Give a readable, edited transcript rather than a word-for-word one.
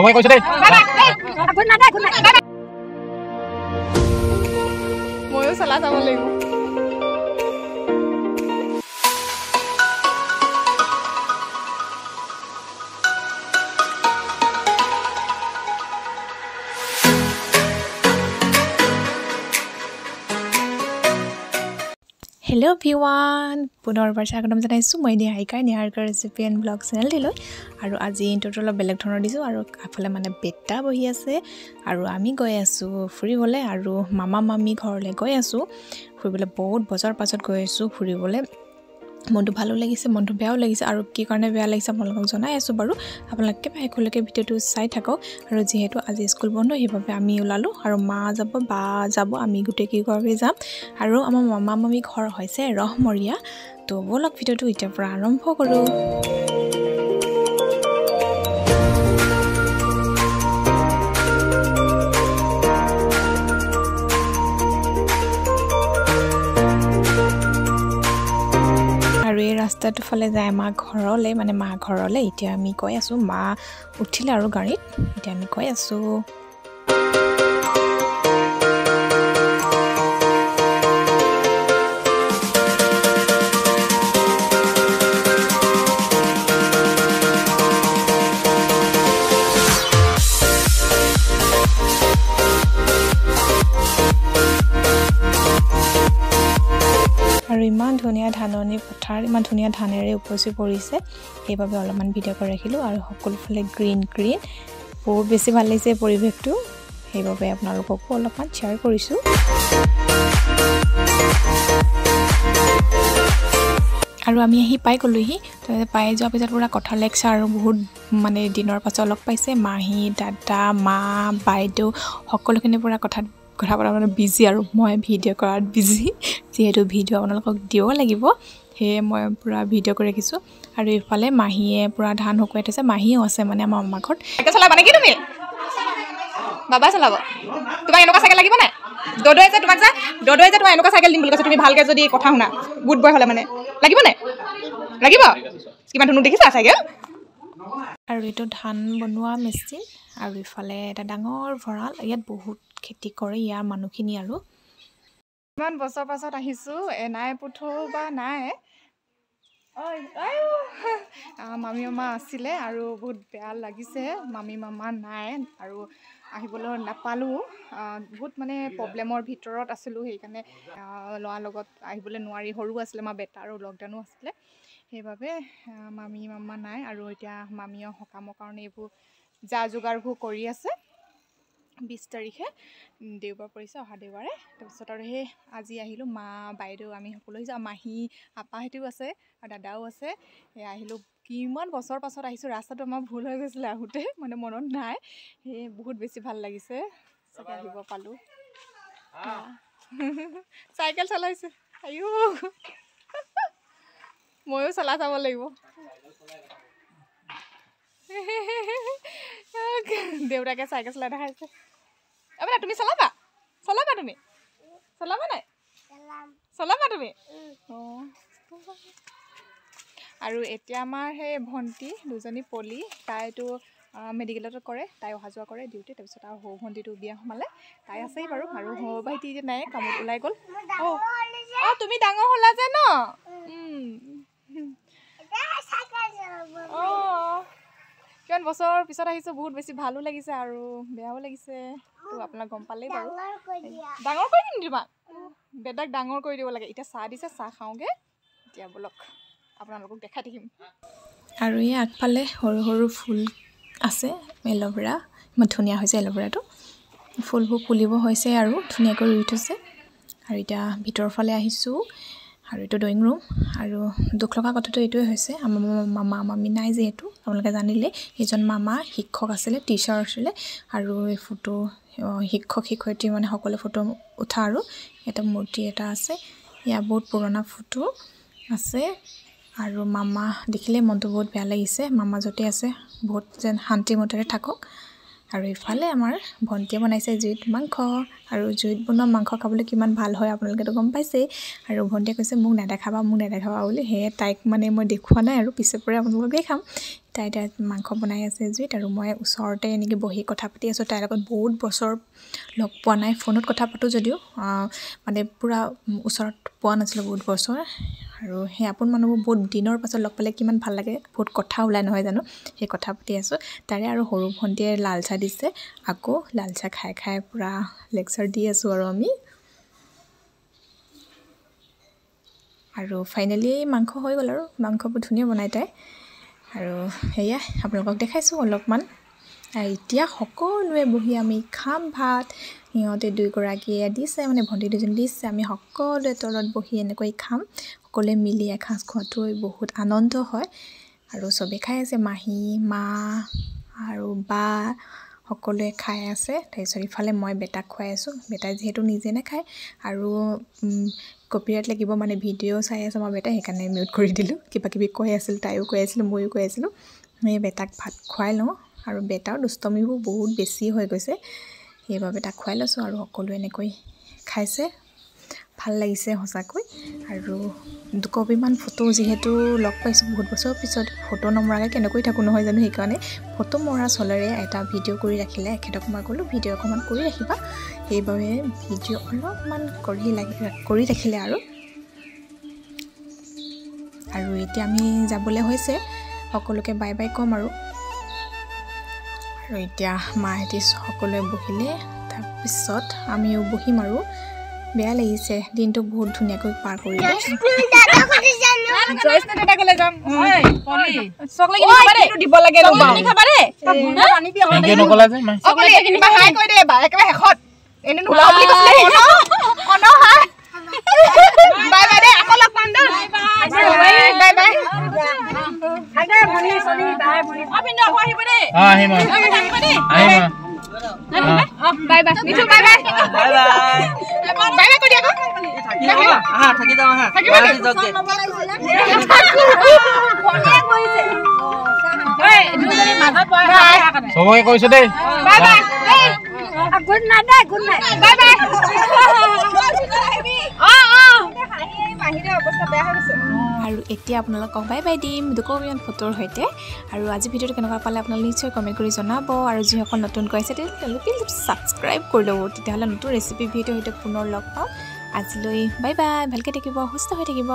মই কৈছো দেই ময়ো চলা চাব লাগিব হেল্ল' এভৰিৱান পুনৰবাৰ স্বাগতম জনাইছোঁ মই নিহাৰিকাৰ ৰেচিপি এণ্ড ব্লগ চেনেলটিলৈ আৰু আজি ইণ্ট্ৰ'টো অলপ বেলেগ ধৰণৰ দিছোঁ আৰু আগফালে মানে বেটা বহি আছে আৰু আমি গৈ আছোঁ ফুৰিবলৈ আৰু মামা মামী ঘৰলৈ গৈ আছোঁ ফুৰিবলৈ বহুত বছৰ পাছত গৈ আছোঁ ফুৰিবলৈ মনটো ভালো লাগিছে মনটো বেয়াও লাগিছে আৰু কি কাৰণে বেয়া লাগিছে আপোনালোকক জনাই আছোঁ বাৰু আপোনালোকে শেষলৈকে ভিডিঅ'টো চাই থাকক আৰু যিহেতু আজি স্কুল বন্ধ সেইবাবে আমি ওলালোঁ আৰু মা যাব বা যাব আমি গোটেই কেইগৰাকী যাম আৰু আমাৰ মামা মামী ঘৰ হৈছে ৰহমৰীয়া তো ব'লক ভিডিঅ'টো এতিয়াৰ পৰা আৰম্ভ কৰোঁ আৰু এই ৰাস্তাটোৰ ফালে যায় মা ঘৰলৈ মানে মা ঘৰলৈ এতিয়া আমি গৈ আছোঁ মা উঠিলে আৰু গাড়ীত এতিয়া আমি গৈ আছোঁ আৰু ইমান ধুনীয়া ধাননি পথাৰ ইমান ধুনীয়া ধানেৰে উপচি পৰিছে সেইবাবে অলপমান ভিডিঅ' কৰি ৰাখিলোঁ আৰু সকলোফালে গ্ৰীণ বহুত বেছি ভাল লাগিছে পৰিৱেশটো সেইবাবে আপোনালোককো অলপমান শ্বেয়াৰ কৰিছোঁ আৰু আমি আহি পাই গ'লোহি তো পাই যোৱাৰ পিছত পুৰা কথা লেকচাৰ আৰু বহুত মানে দিনৰ পাছত লগ পাইছে মাহী দাদা মা বাইদেউ সকলোখিনি পুৰা কথা পতা মানে বিজি আৰু মই ভিডিঅ' কৰাত বিজি যিহেতু ভিডিঅ' আপোনালোকক দিব লাগিব সেয়ে মই পুৰা ভিডিঅ' কৰি ৰাখিছোঁ আৰু ইফালে মাহীয়ে পুৰা ধান শুকুৱাই থৈছে মাহীও আছে মানে আমাৰ মামা ঘৰত চাইকেল চলাবা নেকি তুমি বাবা চলাব তোমাক এনেকুৱা চাইকেল লাগিব নাই দদৈ যে তোমাক এনেকুৱা চাইকেল দিম বুলি কৈছে তুমি ভালকৈ যদি কথা শুনা গুড বয় হ'লে মানে লাগিব নাই লাগিব কিমান ধুনীয়া দেখিছা চাইকেল আৰু এইটো ধান বনোৱা মেচিন আৰু ইফালে এটা ডাঙৰ ভঁৰাল ইয়াত বহুত খেতি কৰে ইয়াৰ মানুহখিনি আৰু ইমান বছৰ পাছত আহিছোঁ নাই পুথৌ বা নাই মামী মামা আছিলে আৰু বহুত বেয়া লাগিছে মামী মামা নাই আৰু আহিবলৈ নাপালোঁ বহুত মানে প্ৰব্লেমৰ ভিতৰত আছিলোঁ সেইকাৰণে ল'ৰাৰ লগত আহিবলৈ নোৱাৰি সৰু আছিলে আমাৰ বেটা আৰু লকডাউনো আছিলে সেইবাবে মামী মামা নাই আৰু এতিয়া মামীয়ে সকামৰ কাৰণে এইবোৰ যা যোগাৰবোৰ কৰি আছে 20 তাৰিখে দেওবাৰ পৰিছে অহা দেওবাৰে তাৰপিছত আৰু সেই আজি আহিলোঁ মা বাইদেউ আমি সকলো আহিছোঁ মাহী আপাহঁতেও আছে আৰু দাদাও আছে সেই আহিলোঁ কিমান বছৰ পাছত আহিছোঁ ৰাস্তাটো আমাৰ ভুল হৈ গৈছিলে আহোঁতে মানে মনত নাই সেই বহুত বেছি ভাল লাগিছে চাগে আহিব পালোঁ চাইকেল চলাইছে আইও ময়ো চলা চাব লাগিব দেউতাকে চাইকেল চলাই দেখাইছে মানে তুমি চলাবা তুমি চলাবা নাই চলাবা তুমি অঁ আৰু এতিয়া আমাৰ সেই ভণ্টি দুজনী পলি তাইতো মেডিকেলত কৰে তাই অহা যোৱা কৰে ডিউটি তাৰপিছত আৰু সৰু ভণ্টিটো বিয়া সোমালে তাই আছেই বাৰু আৰু সৰু ভাইটি এতিয়া নাই কামত ওলাই গ'ল অঁ তুমি ডাঙৰ হ'লা যে ন অঁ কিমান বছৰ পিছত আহিছোঁ বহুত বেছি ভালো লাগিছে আৰু বেয়াও লাগিছে তো আপোনাক গম পালেই বাৰু ডাঙৰ কৰি দিম তোমাক বেটাক ডাঙৰ কৰি দিব লাগে এতিয়া চাহ দিছে চাহ খাওঁগৈ এতিয়া ব'লক আপোনালোকক দেখাই থাকিম আৰু এই আগফালে সৰু সৰু ফুল আছে এল'ভেৰা ইমান ধুনীয়া হৈছে এল'ভেৰাটো ফুলবোৰ ফুলিব হৈছে আৰু ধুনীয়াকৈ ৰুই থৈছে আৰু এতিয়া ভিতৰৰ ফালে আহিছোঁ আৰু এইটো ড্ৰয়িং ৰুম আৰু দুখ লগা কথাটো এইটোৱে হৈছে আমাৰ মামা মামী নাই যিহেতু আপোনালোকে জানিলে এইজন মামা শিক্ষক আছিলে টিচাৰ আছিলে আৰু এই ফটো শিক্ষক শিক্ষয়িত্ৰী মানে সকলো ফটো উঠা আৰু এটা মূৰ্তি এটা আছে ইয়াৰ বহুত পুৰণা ফটো আছে আৰু মামা দেখিলে মনটো বহুত বেয়া লাগিছে মামা য'তে আছে বহুত যেন শান্তিমতেৰে থাকক আৰু ইফালে আমাৰ ভণ্টিয়ে বনাইছে জুইত মাংস আৰু জুইত বনোৱা মাংস খাবলৈ কিমান ভাল হয় আপোনালোকেতো গম পাইছেই আৰু ভণ্টিয়ে কৈছে মোক নেদেখাবা বুলি সেয়ে তাইক মানে মই দেখুওৱা নাই আৰু পিছে পৰে আপোনালোকেই খাম তাই এতিয়া মাংস বনাই আছে জুইত আৰু মই ওচৰতে এনেকৈ বহি কথা পাতি আছোঁ তাইৰ লগত বহুত বছৰ লগ পোৱা নাই ফোনত কথা পাতোঁ যদিও মানে পূৰা ওচৰত পোৱা নাছিলোঁ বহুত বছৰ আৰু সেই আপোন মানুহবোৰ বহুত দিনৰ পাছত লগ পালে কিমান ভাল লাগে বহুত কথা ওলাই নহয় জানো সেই কথা পাতি আছোঁ তাৰে আৰু সৰু ভণ্টিয়ে লাল চাহ দিছে আকৌ লাল চাহ খাই খাই পূৰা লেকচাৰ দি আছোঁ আৰু আমি আৰু ফাইনেলি মাংস হৈ গ'ল আৰু মাংসবোৰ ধুনীয়া বনাই তাই আৰু সেয়া আপোনালোকক দেখাইছোঁ অলপমান আৰু এতিয়া সকলোৱে বহি আমি খাম ভাত সিহঁতে দুইগৰাকীয়ে দিছে মানে ভণ্টি দুজনী দিছে আমি সকলোৱে তলত বহি এনেকৈ খাম সকলোৱে মিলি এসাঁজ খোৱাটো বহুত আনন্দ হয় আৰু চবেই খাই আছে মাহী মা আৰু বা সকলোৱে খাই আছে তাৰপিছত ইফালে মই বেটাক খুৱাই আছোঁ বেটাই যিহেতু নিজে নাখায় আৰু কপিৰাইট লাগিব মানে ভিডিঅ' চাই আছে মই বেটাই সেইকাৰণে মিউট কৰি দিলোঁ কিবা কিবি কৈ আছিল তাইও কৈ আছিলোঁ ময়ো কৈ আছিলোঁ সেই বেটাক ভাত খুৱাই লওঁ আৰু বেটাৰ দুষ্টমিবোৰ বহুত বেছি হৈ গৈছে সেইবাবে তাক খুৱাই লৈছোঁ আৰু সকলোৱে এনেকৈ খাইছে ভাল লাগিছে সঁচাকৈ আৰু দুকপিমান ফটো যিহেতু লগ পাইছোঁ বহুত বছৰৰ পিছত ফটো নমৰাকৈ কেনেকৈ থাকোঁ নহয় জানো সেইকাৰণে ফটো মৰা চলেৰে এটা ভিডিঅ' কৰি ৰাখিলে এখেতক মই ক'লোঁ ভিডিঅ' অকণমান কৰি ৰাখিবা সেইবাবে ভিডিঅ' অলপমান কৰি ৰাখিলে আৰু এতিয়া আমি যাবলৈ হৈছে সকলোকে বাই বাই ক'ম আৰু এতিয়া মাহেঁতি সকলোৱে বহিলে তাৰপিছত আমিও বহিম আৰু বেয়া লাগিছে দিনটো বহুত ধুনীয়াকৈ পাৰ কৰিলোঁ Bye bye. Me too. Bye bye. Bye bye. Bye bye. Kau dia kau? Ah, thaki dah ah. Thaki mana? Thaki. Hey, dulu dari mana kau? Semua kau sudah. Bye bye. Hey. Good night. Good night. Bye bye. আৰু এতিয়া আপোনালোকক bye bye দিম দুকপিমান ফটোৰ সৈতে আৰু আজি ভিডিঅ'টো কেনেকুৱা পালে আপোনালোকে নিশ্চয় কমেণ্ট কৰি জনাব আৰু যিসকল নতুনকৈ আছে তেওঁলোকে প্লিজ ছাবস্ক্ৰাইব কৰি ল'ব তেতিয়াহ'লে নতুন ৰেচিপি ভিডিঅ'ৰ সৈতে পুনৰ লগ পাওঁ আজিলৈ বাই বাই ভালকৈ থাকিব সুস্থ হৈ থাকিব